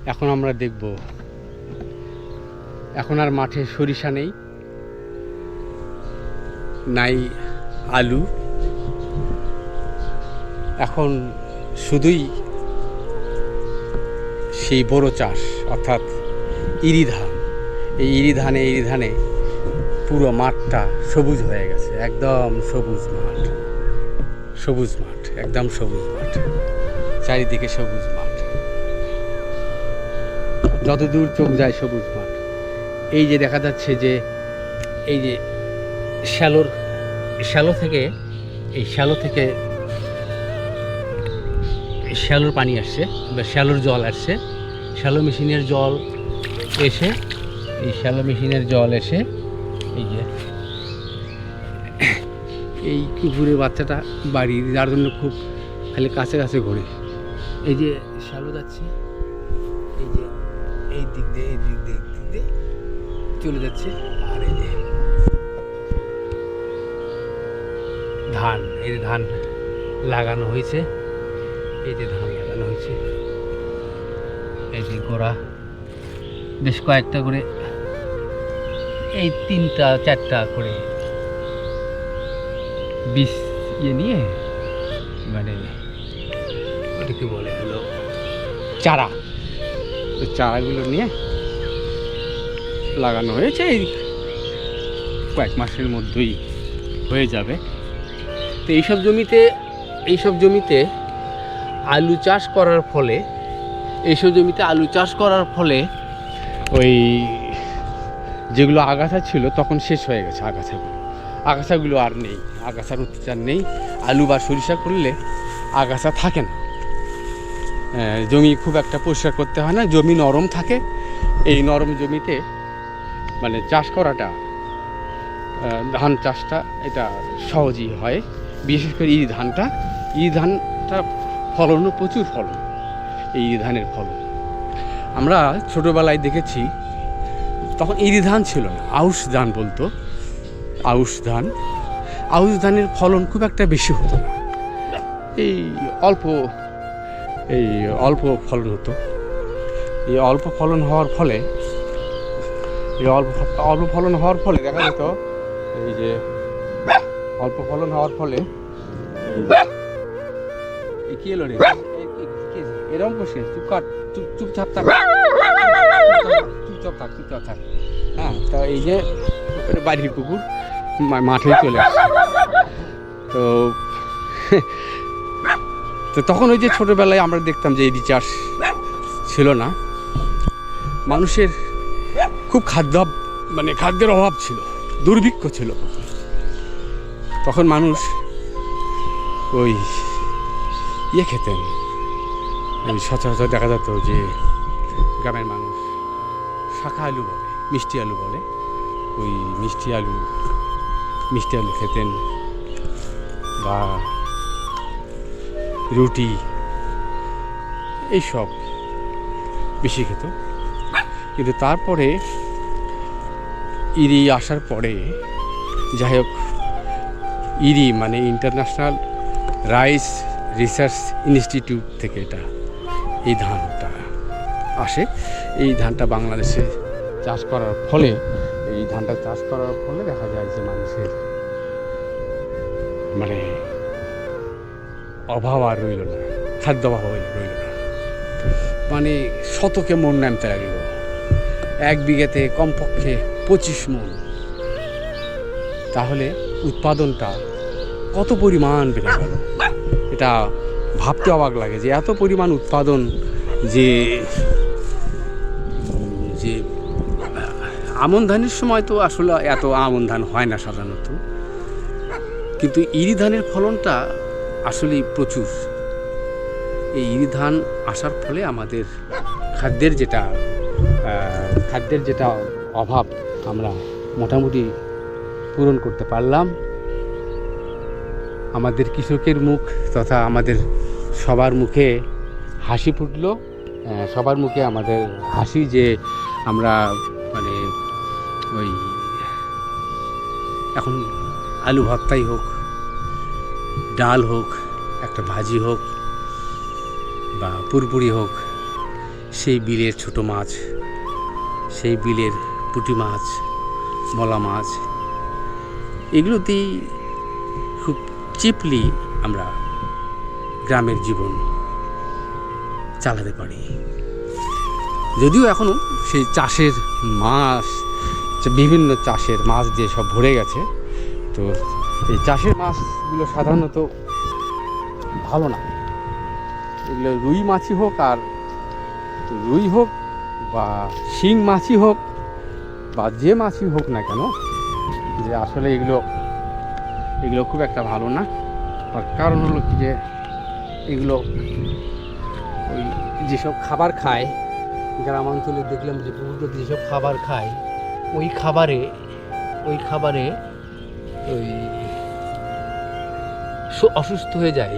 এখন আমরা দেখব, এখন আর মাঠে সরিষা নেই, নাই আলু, এখন শুধুই সেই বড় চাষ, অর্থাৎ ইরি ধান। এই ইরি ধানে পুরো মাঠটা সবুজ হয়ে গেছে, একদম সবুজ মাঠ, একদম সবুজ মাঠ, চারিদিকে সবুজ মাঠ, যতদূর চোখ যায় সবুজ মাঠ। এই যে দেখা যাচ্ছে যে এই যে শ্যালো থেকে শ্যালোর পানি আসছে বা শ্যালোর জল আসছে, শ্যালো মেশিনের জল এসে এই যে এই কুকুরের বাচ্চাটা বাড়ির, যার জন্য খুব খালি কাছে কাছে ঘোরে। এই যে শ্যালো যাচ্ছে, এই যে এই দিক দিয়ে চলে যাচ্ছে। আর এই যে ধান, এই যে ধান লাগানো হয়েছে, এই যে গোড়া বেশ কয়েকটা করে, এই 3টা 4টা করে বীজ নিয়ে, মানে ওটাকে বলে হলো চারা, তো চারাগুলো নিয়ে লাগানো হয়েছে। এই কয়েক মাসের মধ্যেই হয়ে যাবে। তো এইসব জমিতে আলু চাষ করার ফলে ওই যেগুলো আগাছা ছিল তখন শেষ হয়ে গেছে। আগাছাগুলো আর নেই, আগাছার অত্যাচার নেই। আলু বা সরিষা করলে আগাছা থাকে না, জমি খুব একটা পরিষ্কার করতে হয় না, জমি নরম থাকে। এই নরম জমিতে মানে চাষ করাটা, ধান চাষটা এটা সহজই হয়। বিশেষ করে এই ধানটা ফলনও প্রচুর ফলন। এই ধানের ফলন আমরা ছোটোবেলায় দেখেছি, তখন ইরি ধান ছিল না, আউশ ধান বলতো। আউশ ধানের ফলন খুব একটা বেশি হতো না, এই অল্প ফলন হতো। এই অল্প ফলন হওয়ার ফলে দেখা যেত, এই যে অল্প ফলন হওয়ার ফলে কি এলো রে, এরকম করছে, চুপচাপ থাক। হ্যাঁ, তো এই যে বাড়ির কুকুর মাঠে চলে আসছে। তো তখন ওই যে ছোটোবেলায় আমরা দেখতাম যে এই চাষ ছিল না, মানুষের খুব খাদ্যের অভাব ছিল, দুর্ভিক্ষ ছিল। তখন মানুষ ওই খেতেন, ওই সচরাচর দেখা যেত যে গ্রামের মানুষ শাখা আলু বলে, মিষ্টি আলু বলে, ওই মিষ্টি আলু খেতেন, বা রুটি এইসব বেশি খেত। কিন্তু তারপরে ইরি আসার পরে, যাই হোক, ইরি মানে ইন্টারন্যাশনাল রাইস রিসার্চ ইনস্টিটিউট থেকে এই ধানটা আসে। এই ধানটা বাংলাদেশে চাষ করার ফলে দেখা যায় যে মানুষের মানে অভাব আর রইল না, খাদ্য অভাব রইল না। মানে শতকে মন নামতে লাগলো, 1 বিঘাতে কমপক্ষে 25 মন। তাহলে উৎপাদনটা কত পরিমাণ বেড়ে গেল, এটা ভাবতে অবাক লাগে যে এত পরিমাণ উৎপাদন, যে আমন ধানের সময় তো আসলে এত আমন ধান হয় না সাধারণত, কিন্তু ইরি ধানের ফলনটা আসলেই প্রচুর। এই ইরি ধান আসার ফলে আমাদের খাদ্যের যেটা অভাব আমরা মোটামুটি পূরণ করতে পারলাম। আমাদের কৃষকের মুখ তথা আমাদের সবার মুখে হাসি ফুটল, সবার মুখে আমাদের হাসি, যে আমরা মানে ওই এখন আলু ভর্তাই হোক, ডাল হোক, একটা ভাজি হোক, বা পুরপুরি হোক, সেই বিলের ছোট মাছ, সেই বিলের পুঁটি মাছ, মলা মাছ, এগুলোতেই খুব চিপলি আমরা গ্রামের জীবন চালাতে পারি। যদিও এখনও সেই চাষের মাছ, বিভিন্ন চাষের মাছ দিয়ে সব ভরে গেছে, তো এই চাষের মাছগুলো সাধারণত ভালো না। এগুলো রুই মাছই হোক, আর রুই হোক বা শিং মাছই হোক বা যে মাছই হোক না কেন, যে আসলে এগুলো খুব একটা ভালো না। আর কারণ হলো কি, যে এগুলো ওই যেসব খাবার খায়, গ্রামাঞ্চলে দেখলাম যে পুকুরগুলোতে যেসব খাবার খায়, ওই খাবারে ওই অসুস্থ হয়ে যায়,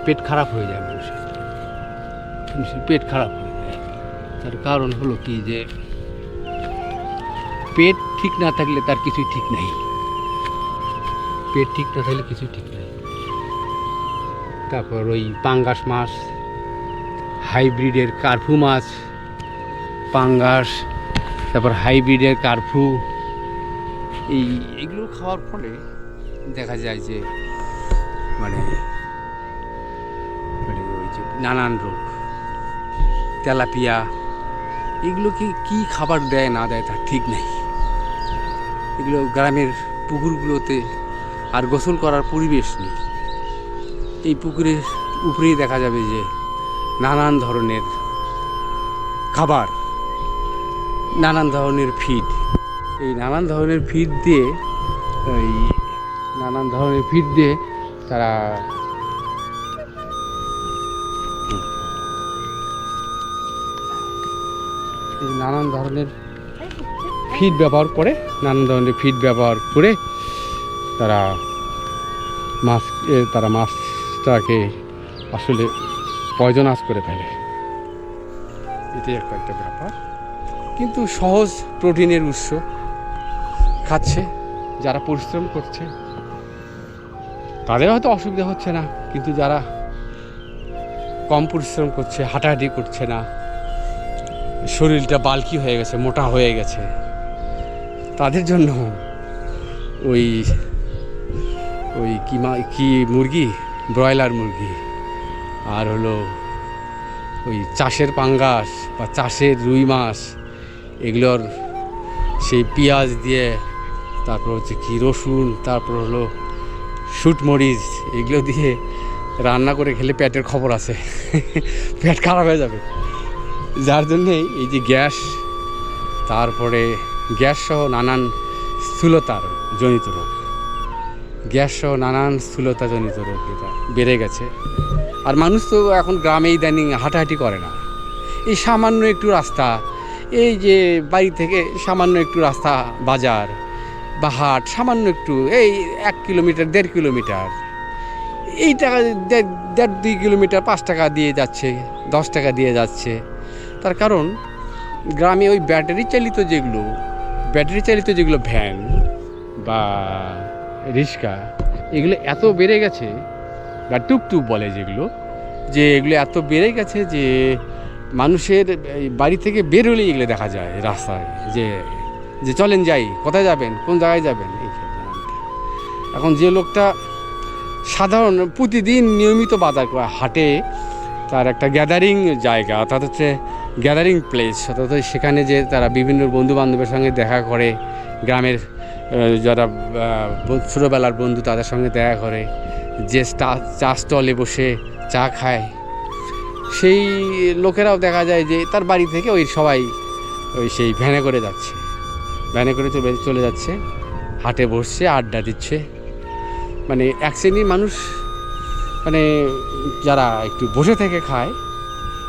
পেট খারাপ হয়ে যায়, মানুষের পেট খারাপ হয়ে যায়। তার কারণ হলো কি, যে পেট ঠিক না থাকলে তার কিছুই ঠিক নাই, পেট ঠিক না থাকলে কিছুই ঠিক নাই। তারপর ওই পাঙ্গাস মাছ, হাইব্রিডের কার্ফু মাছ, পাঙ্গাস, তারপর হাইব্রিডের কার্ফু, এইগুলো খাওয়ার ফলে দেখা যায় যে মানে ওই যে নানান রোগ, তেলাপিয়া, এগুলোকে কি খাবার দেয় না দেয় তার ঠিক নেই। এগুলো গ্রামের পুকুরগুলোতে আর গোসল করার পরিবেশ নেই। এই পুকুরের উপরেই দেখা যাবে যে নানান ধরনের খাবার, নানান ধরনের ফিড, এই নানান ধরনের ফিড দিয়ে তারা নানান ধরনের ফিড ব্যবহার করে তারা মাছটাকে আসলে পয়জনাস করে ফেলে। এটাই একটা ব্যাপার। কিন্তু সহজ প্রোটিনের উৎস খাচ্ছে যারা পরিশ্রম করছে, তাদের হয়তো অসুবিধা হচ্ছে না, কিন্তু যারা কম পরিশ্রম করছে, হাঁটাহাঁটি করছে না, শরীরটা বাল্কি হয়ে গেছে, মোটা হয়ে গেছে, তাদের জন্য ওই কি মুরগি, ব্রয়লার মুরগি, আর হলো ওই চাষের পাঙ্গাস বা চাষের রুই মাছ, এগুলোর সেই পেঁয়াজ দিয়ে, তারপর হচ্ছে কি রসুন, তারপর হলো শুটমরিচ, এগুলো দিয়ে রান্না করে খেলে পেটের খবর আছে, পেট খারাপ হয়ে যাবে। যার জন্যে এই যে গ্যাস, তারপরে গ্যাস সহ নানান স্থূলতার জনিত রোগ, এটা বেড়ে গেছে। আর মানুষ তো এখন গ্রামে ইদানিং হাঁটাহাঁটি করে না। এই সামান্য একটু রাস্তা, এই যে বাড়ি থেকে সামান্য একটু রাস্তা, বাজার বা হাট, সামান্য একটু, এই 1 কিলোমিটার 1.5 কিলোমিটার, এই টাকা 1.5-2 কিলোমিটার 5 টাকা দিয়ে যাচ্ছে, 10 টাকা দিয়ে যাচ্ছে। তার কারণ গ্রামে ওই ব্যাটারি চালিত যেগুলো ভ্যান বা রিক্সা, এগুলো এত বেড়ে গেছে, বা টুকটুক বলে যেগুলো, যে এগুলো এত বেড়ে গেছে যে মানুষের বাড়ি থেকে বের হলেই এগুলো দেখা যায় রাস্তায়, যে চলেন যাই, কোথায় যাবেন, কোন জায়গায় যাবেন, এই এখন যে লোকটা সাধারণ প্রতিদিন নিয়মিত বাজার করে হাটে, তার একটা গ্যাদারিং জায়গা, অর্থাৎ হচ্ছে গ্যাদারিং প্লেস, অর্থাৎ সেখানে যে তারা বিভিন্ন বন্ধু বান্ধবের সঙ্গে দেখা করে, গ্রামের যারা ছোটোবেলার বন্ধু তাদের সঙ্গে দেখা করে, যে চা স্টলে বসে চা খায়, সেই লোকেরাও দেখা যায় যে তার বাড়ি থেকে সবাই সেই ভ্যানে করে চলে যাচ্ছে, হাটে বসছে, আড্ডা দিচ্ছে। মানে এক শ্রেণীর মানুষ, মানে যারা একটু বসে থেকে খায়,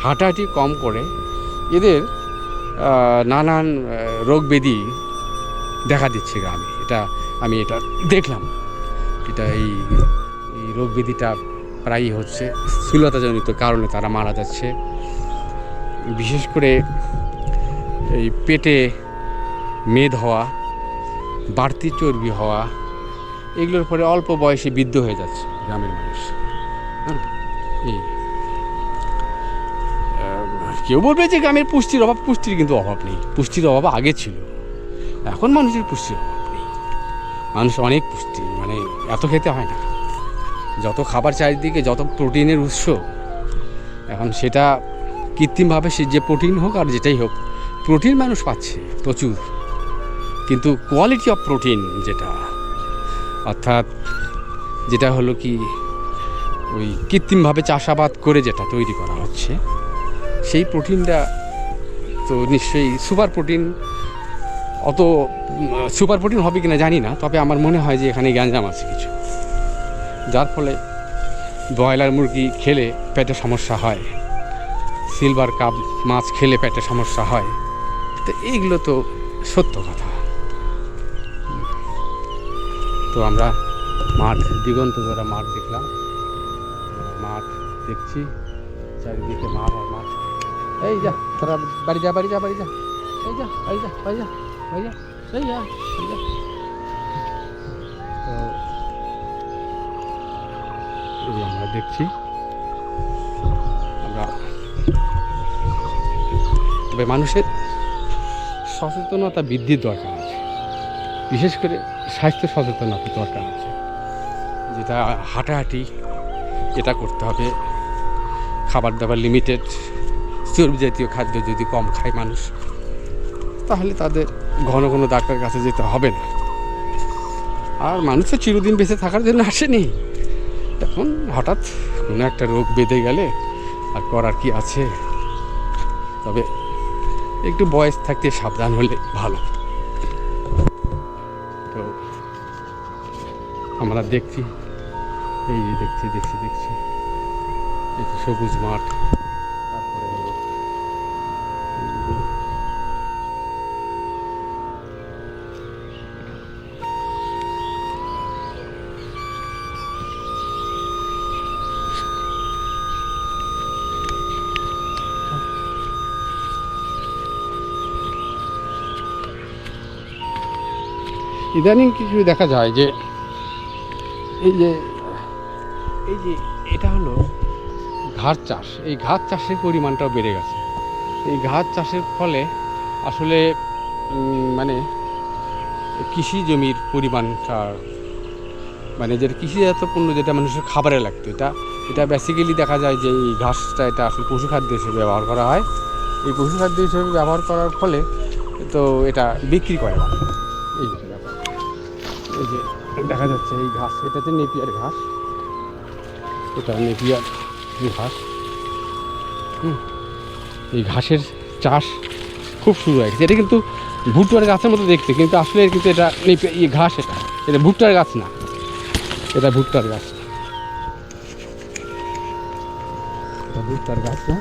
হাঁটাহাঁটি কম করে, এদের নানান রোগ ব্যাধি দেখা দিচ্ছে গ্রামে। আমি এটা দেখলাম, এই রোগ ব্যাধিটা প্রায়ই হচ্ছে স্থূলতাজনিত কারণে তারা মারা যাচ্ছে। বিশেষ করে এই পেটে মেদ হওয়া, বাড়তি চর্বি হওয়া, এগুলোর পরে অল্প বয়সে বৃদ্ধ হয়ে যাচ্ছে গ্রামের মানুষ। কেউ বলবে যে গ্রামের পুষ্টির অভাব, পুষ্টির কিন্তু অভাব নেই। পুষ্টির অভাব আগে ছিল, এখন মানুষের পুষ্টির অভাব নেই। মানুষ অনেক পুষ্টি, মানে এত খেতে হয় না। যত খাবার চারিদিকে, যত প্রোটিনের উৎস, এখন সেটা কৃত্রিমভাবে সে যে প্রোটিন হোক আর যেটাই হোক, প্রোটিন মানুষ পাচ্ছে প্রচুর, কিন্তু কোয়ালিটি অফ প্রোটিন যেটা, অর্থাৎ যেটা হলো কি ওই কৃত্রিমভাবে চাষাবাদ করে যেটা তৈরি করা হচ্ছে, সেই প্রোটিনটা তো নিশ্চয়ই সুপার প্রোটিন, অত সুপার প্রোটিন হবে কিনা জানি না, তবে আমার মনে হয় যে এখানে গ্যাঞ্জাম আছে কিছু, যার ফলে ব্রয়লার মুরগি খেলে পেটে সমস্যা হয়, সিলভার কাপ মাছ খেলে পেটে সমস্যা হয়। তো এইগুলো তো সত্য কথা। তো আমরা মাঠ, দিগন্ত ধরা মাঠ দেখলাম, মাঠ দেখছি, চারিদিকে মাঠ আর মাঠ। এই যা তোরা বাড়ি যা, বাড়ি যা, বাড়ি যা, এই যা, বাড়ি যা, বাড়ি যা, বাড়ি যা, এই যা, বাড়ি যা। তো এই আমরা দেখছি, আমরা তবে মানুষের সচেতনতা বৃদ্ধির দরকার আছে, বিশেষ করে স্বাস্থ্য সচেতনতা দরকার আছে, যেটা হাঁটাহাঁটি এটা করতে হবে, খাবার দাবার লিমিটেড, চর্বি জাতীয় খাদ্য যদি কম খায় মানুষ, তাহলে তাদের ঘন ঘন ডাক্তারের কাছে যেতে হবে না। আর মানুষ তো চিরদিন বেঁচে থাকার জন্য আসেনি, এখন হঠাৎ কোনো একটা রোগ বেঁধে গেলে আর করার কি আছে। তবে একটু বয়স থাকতে সাবধান হলে ভালো। তো আমরা দেখছি, এই যে দেখছি দেখছি দেখছি এই তো সবুজ মাঠ, তারপরে ইদানিং কিছু দেখা যায় যে এই যে এটা হলো ঘাস চাষ। এই ঘাস চাষের পরিমাণটাও বেড়ে গেছে। এই ঘাস চাষের ফলে আসলে মানে কৃষি জমির পরিমাণটা, মানে যেটা কৃষিজাত পণ্য যেটা মানুষের খাবারে লাগতো, এটা বেসিক্যালি দেখা যায় যে এই ঘাসটা এটা আসলে পশুখাদ্য হিসেবে ব্যবহার করা হয়। এই পশুখাদ্য হিসেবে ব্যবহার করার ফলে তো এটা বিক্রি করে না। এই যে ব্যাপার, এই যে দেখা যাচ্ছে এই ঘাস, এটাতে নেপিয়ার ঘাস, এটা নেপিয়ার ঘাস। এই ঘাসের চাষ খুব শুরু হয়ে গেছে। এটা কিন্তু ভুট্টার গাছের মতো দেখতে, কিন্তু আসলে কিন্তু এটা ঘাস, এটা ভুট্টার গাছ না, এটা ভুট্টার গাছ, এটা ভুট্টার গাছ না।